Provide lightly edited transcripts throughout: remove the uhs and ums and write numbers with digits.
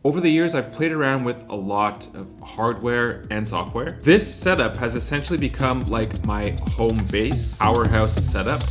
Over the years, I've played around with a lot of hardware and software. This setup has essentially become like my home base, powerhouse setup.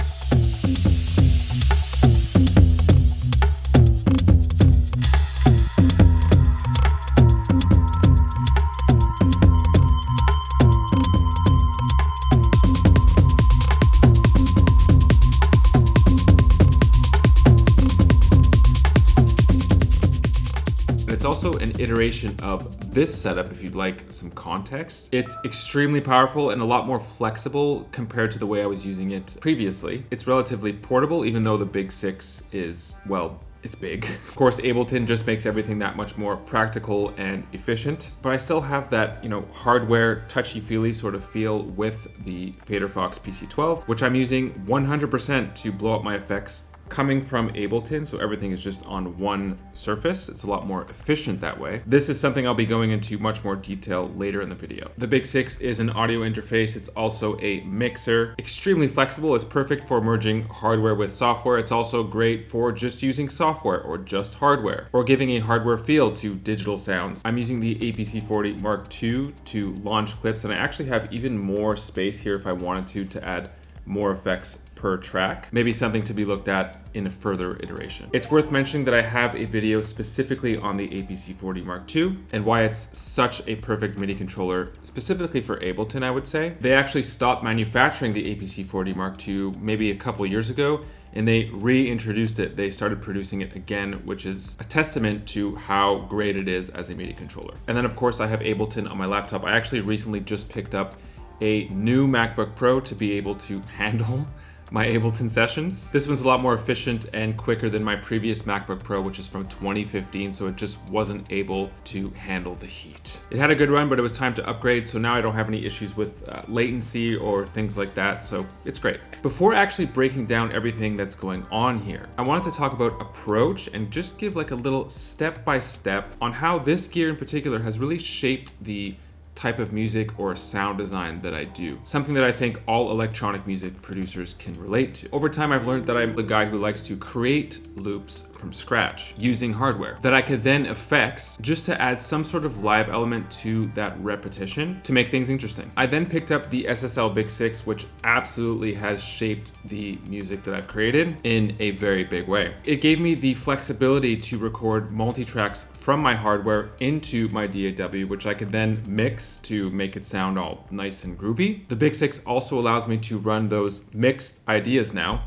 It's also an iteration of this setup if you'd like some context. It's extremely powerful and a lot more flexible compared to the way I was using it previously. It's relatively portable, even though the Big 6 is, well, it's big. Of course, Ableton just makes everything that much more practical and efficient, but I still have that, hardware touchy-feely sort of feel with the FaderFox PC12, which I'm using 100% to blow up my effects coming from Ableton, so everything is just on one surface. It's a lot more efficient that way. This is something I'll be going into much more detail later in the video. The Big 6 is an audio interface. It's also a mixer. Extremely flexible. It's perfect for merging hardware with software. It's also great for just using software or just hardware, or giving a hardware feel to digital sounds. I'm using the APC-40 Mark II to launch clips, and I actually have even more space here if I wanted to add more effects per track. Maybe something to be looked at in a further iteration. It's worth mentioning that I have a video specifically on the APC-40 Mark II and why it's such a perfect MIDI controller, specifically for Ableton, I would say. They actually stopped manufacturing the APC-40 Mark II maybe a couple years ago, and they reintroduced it. They started producing it again, which is a testament to how great it is as a MIDI controller. And then of course I have Ableton on my laptop. I actually recently just picked up a new MacBook Pro to be able to handle my Ableton sessions. This one's a lot more efficient and quicker than my previous MacBook Pro, which is from 2015, so it just wasn't able to handle the heat. It had a good run, but it was time to upgrade, so now I don't have any issues with latency or things like that, so it's great. Before actually breaking down everything that's going on here, I wanted to talk about approach and just give like a little step-by-step on how this gear in particular has really shaped the type of music or sound design that I do. Something that I think all electronic music producers can relate to. Over time, I've learned that I'm the guy who likes to create loops from scratch using hardware that I could then effects just to add some sort of live element to that repetition to make things interesting. I then picked up the SSL Big 6, which absolutely has shaped the music that I've created in a very big way. It gave me the flexibility to record multi-tracks from my hardware into my DAW, which I could then mix to make it sound all nice and groovy. The Big 6 also allows me to run those mixed ideas now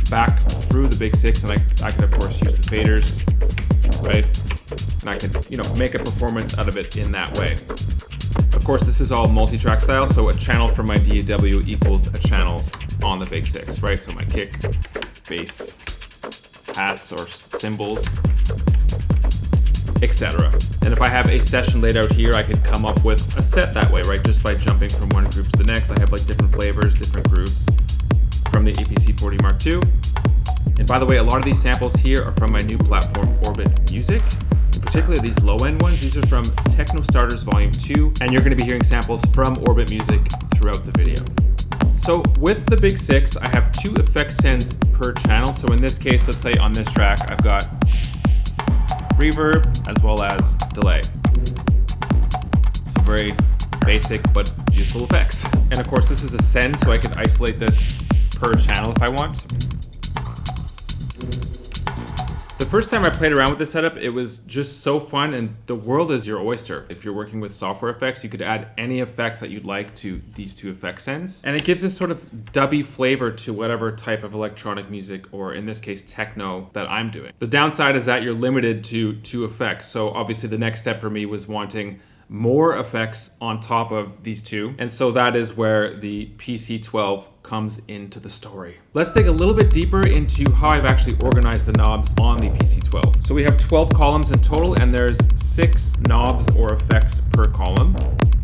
back through the Big 6, and I can of course use the faders, right? And I can, make a performance out of it in that way. Of course, this is all multi-track style, so a channel from my DAW equals a channel on the Big 6, right? So my kick, bass, hats or cymbals, etc. And if I have a session laid out here, I could come up with a set that way, right? Just by jumping from one group to the next. I have like different flavors, different grooves from the APC-40 Mark II. And by the way, a lot of these samples here are from my new platform, Orbit Music. In particular, these low-end ones, these are from Techno Starters Volume 2, and you're gonna be hearing samples from Orbit Music throughout the video. So with the Big 6, I have 2 effect sends per channel. So in this case, let's say on this track, I've got reverb as well as delay. So very basic but useful effects. And of course, this is a send, so I can isolate this per channel if I want. The first time I played around with this setup, it was just so fun, and the world is your oyster. If you're working with software effects, you could add any effects that you'd like to these 2 effect sends. And it gives this sort of dubby flavor to whatever type of electronic music, or in this case, techno, that I'm doing. The downside is that you're limited to 2 effects. So obviously the next step for me was wanting more effects on top of these 2. And so that is where the PC12 comes into the story. Let's dig a little bit deeper into how I've actually organized the knobs on the PC12. So we have 12 columns in total, and there's 6 knobs or effects per column.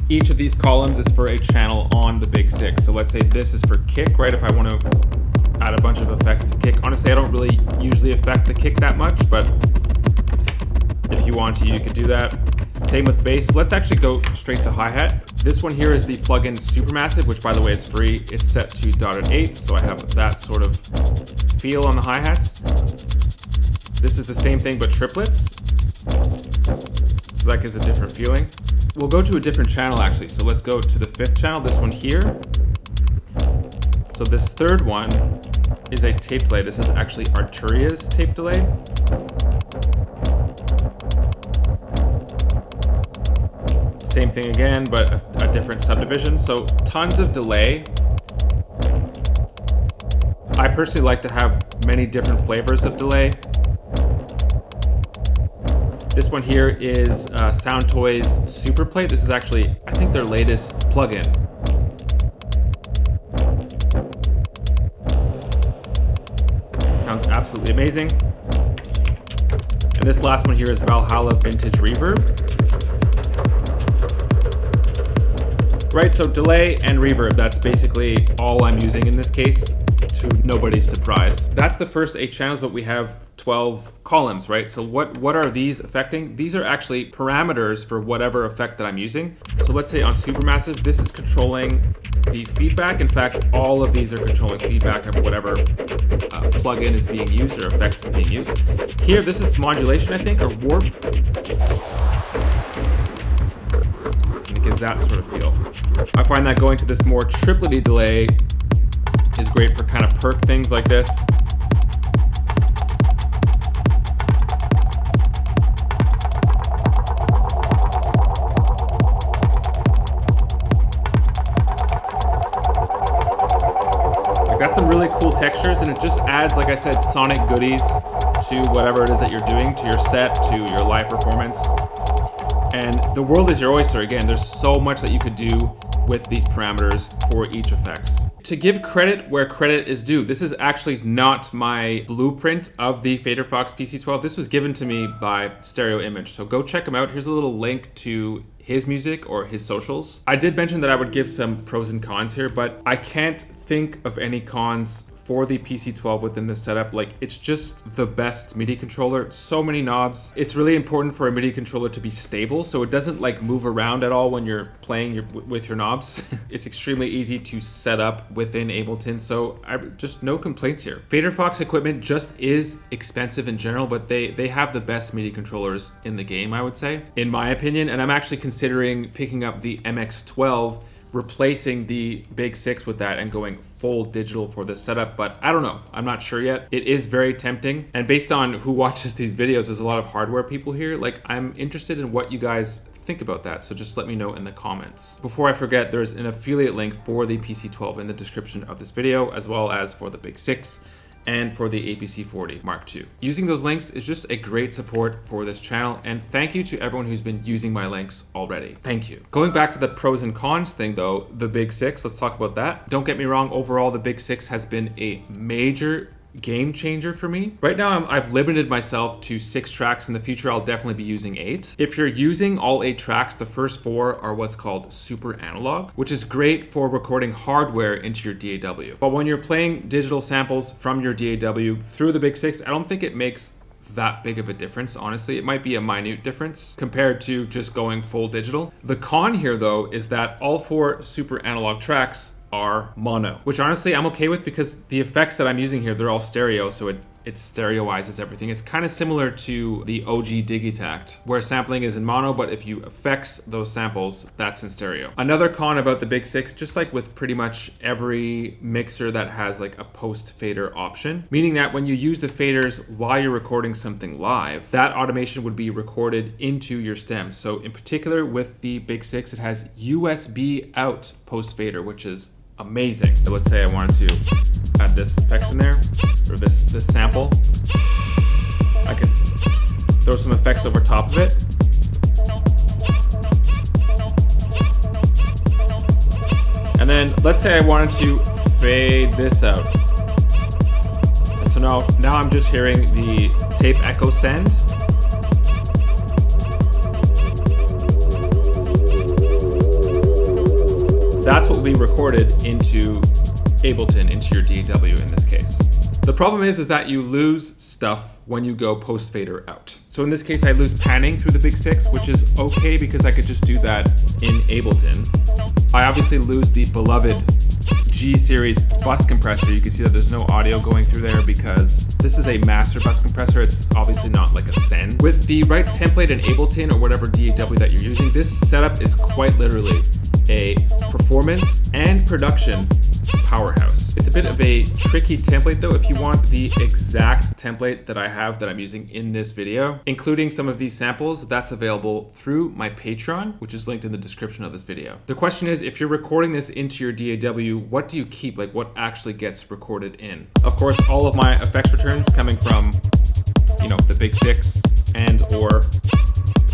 Each of these columns is for a channel on the Big 6. So let's say this is for kick, right? If I want to add a bunch of effects to kick. Honestly, I don't really usually affect the kick that much, but if you want to, you could do that. Same with bass. Let's actually go straight to hi-hat. This one here is the plugin Supermassive, which by the way is free. It's set to dotted eighths, so I have that sort of feel on the hi-hats. This is the same thing but triplets. So that gives a different feeling. We'll go to a different channel actually. So let's go to the 5th channel, this one here. So this 3rd one is a tape delay. This is actually Arturia's tape delay. Same thing again, but a different subdivision. So tons of delay. I personally like to have many different flavors of delay. This one here is Soundtoys Superplate. This is actually, I think, their latest plugin. Sounds absolutely amazing. And this last one here is Valhalla Vintage Reverb. Right, so delay and reverb, that's basically all I'm using in this case, to nobody's surprise. That's the first 8 channels, but we have 12 columns, right? So what are these affecting? These are actually parameters for whatever effect that I'm using. So let's say on Supermassive, this is controlling the feedback. In fact, all of these are controlling feedback of whatever plugin is being used or effects is being used. Here, this is modulation, I think, or warp. And it gives that sort of feel. I find that going to this more triplety delay is great for kind of perk things like this. Got some really cool textures, and it just adds, like I said, sonic goodies to whatever it is that you're doing, to your set, to your live performance. And the world is your oyster. Again, there's so much that you could do with these parameters for each effects. To give credit where credit is due, this is actually not my blueprint of the FaderFox PC12. This was given to me by Stereo Image, so go check him out. Here's a little link to his music or his socials. I did mention that I would give some pros and cons here, but I can't think of any cons for the PC12 within this setup. Like, it's just the best MIDI controller. So many knobs. It's really important for a MIDI controller to be stable, so it doesn't like move around at all when you're playing with your knobs. It's extremely easy to set up within Ableton, so just no complaints here. FaderFox equipment just is expensive in general, but they have the best MIDI controllers in the game, I would say, in my opinion. And I'm actually considering picking up the MX12, replacing the Big 6 with that and going full digital for this setup, but I don't know. I'm not sure yet. It is very tempting, and based on who watches these videos, there's a lot of hardware people here. Like, I'm interested in what you guys think about that, so just let me know in the comments. Before I forget, there's an affiliate link for the PC12 in the description of this video, as well as for the Big 6 and for the APC40 Mark II. Using those links is just a great support for this channel, and thank you to everyone who's been using my links already. Thank you. Going back to the pros and cons thing though, the Big 6, let's talk about that. Don't get me wrong, overall the Big 6 has been a major game changer for me. Right now I've limited myself to 6 tracks. In the future I'll definitely be using 8. If you're using all 8 tracks, the first 4 are what's called super analog, which is great for recording hardware into your DAW. But when you're playing digital samples from your DAW through the Big 6, I don't think it makes that big of a difference. Honestly, it might be a minute difference compared to just going full digital. The con here though is that all 4 super analog tracks are mono, which honestly I'm okay with, because the effects that I'm using here, they're all stereo, so it stereoizes everything. It's kind of similar to the OG Digitact, where sampling is in mono, but if you effects those samples, that's in stereo. Another con about the Big 6, just like with pretty much every mixer that has like a post fader option, meaning that when you use the faders while you're recording something live, that automation would be recorded into your stems. So in particular with the Big 6, it has USB out post fader, which is amazing. So let's say I wanted to add this effects in there, or this sample. I could throw some effects over top of it. And then let's say I wanted to fade this out. And so now I'm just hearing the tape echo send. That's what will be recorded into Ableton, into your DAW in this case. The problem is that you lose stuff when you go post fader out. So in this case, I lose panning through the Big 6, which is okay because I could just do that in Ableton. I obviously lose the beloved G series bus compressor. You can see that there's no audio going through there because this is a master bus compressor. It's obviously not like a send. With the right template in Ableton or whatever DAW that you're using, this setup is quite literally a performance and production powerhouse. It's a bit of a tricky template though. If you want the exact template that I have that I'm using in this video, including some of these samples, that's available through my Patreon, which is linked in the description of this video. The question is, if you're recording this into your DAW, what do you keep? Like what actually gets recorded in? Of course, all of my effects returns coming from, you know, the Big 6 and or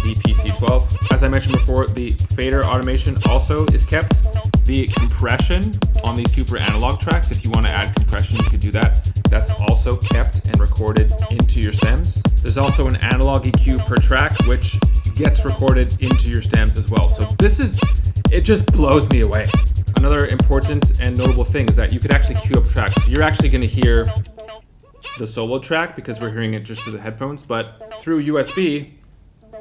the PC12. As I mentioned before, the fader automation also is kept. The compression on these super analog tracks, if you want to add compression, you could do that. That's also kept and recorded into your stems. There's also an analog EQ per track, which gets recorded into your stems as well. So it just blows me away. Another important and notable thing is that you could actually queue up tracks. So you're actually going to hear the solo track because we're hearing it just through the headphones, but through USB,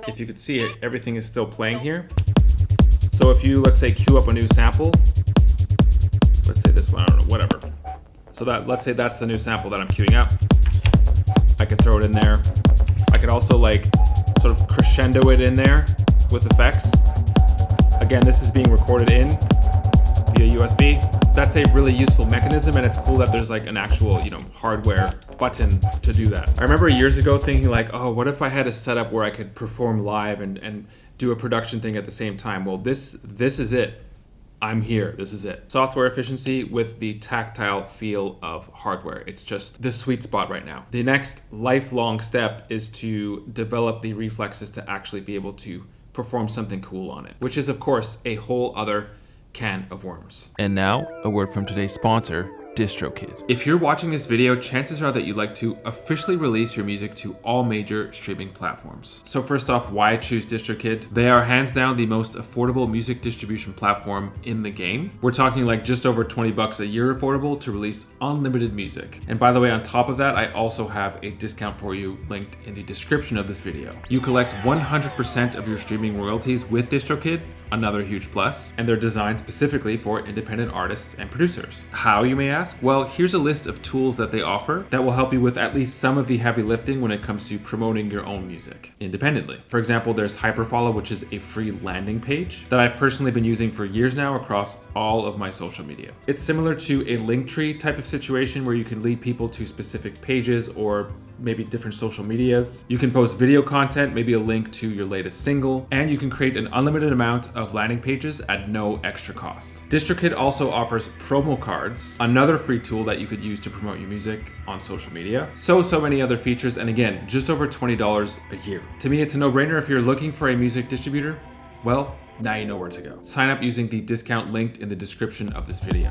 if you could see it, everything is still playing here. So if you, let's say, queue up a new sample, let's say this one, I don't know, whatever. So that, let's say that's the new sample that I'm queuing up. I could throw it in there. I could also like sort of crescendo it in there with effects. Again, this is being recorded in via USB. That's a really useful mechanism, and it's cool that there's like an actual, you know, hardware button to do that. I remember years ago thinking like, oh, what if I had a setup where I could perform live and do a production thing at the same time? Well, this is it. I'm here, this is it. Software efficiency with the tactile feel of hardware. It's just the sweet spot right now. The next lifelong step is to develop the reflexes to actually be able to perform something cool on it, which is of course a whole other can of worms. And now, a word from today's sponsor, DistroKid. If you're watching this video, chances are that you'd like to officially release your music to all major streaming platforms. So first off, why choose DistroKid? They are hands down the most affordable music distribution platform in the game. We're talking like just over 20 bucks a year affordable to release unlimited music. And by the way, on top of that, I also have a discount for you linked in the description of this video. You collect 100% of your streaming royalties with DistroKid, another huge plus, and they're designed specifically for independent artists and producers. How, you may ask? Well, here's a list of tools that they offer that will help you with at least some of the heavy lifting when it comes to promoting your own music independently. For example, there's Hyperfollow, which is a free landing page that I've personally been using for years now across all of my social media. It's similar to a Linktree type of situation where you can lead people to specific pages or maybe different social medias. You can post video content, maybe a link to your latest single, and you can create an unlimited amount of landing pages at no extra cost. DistroKid also offers promo cards, another free tool that you could use to promote your music on social media. So many other features, and again, just over $20 a year. To me, it's a no-brainer. If you're looking for a music distributor, well, now you know where to go. Sign up using the discount linked in the description of this video.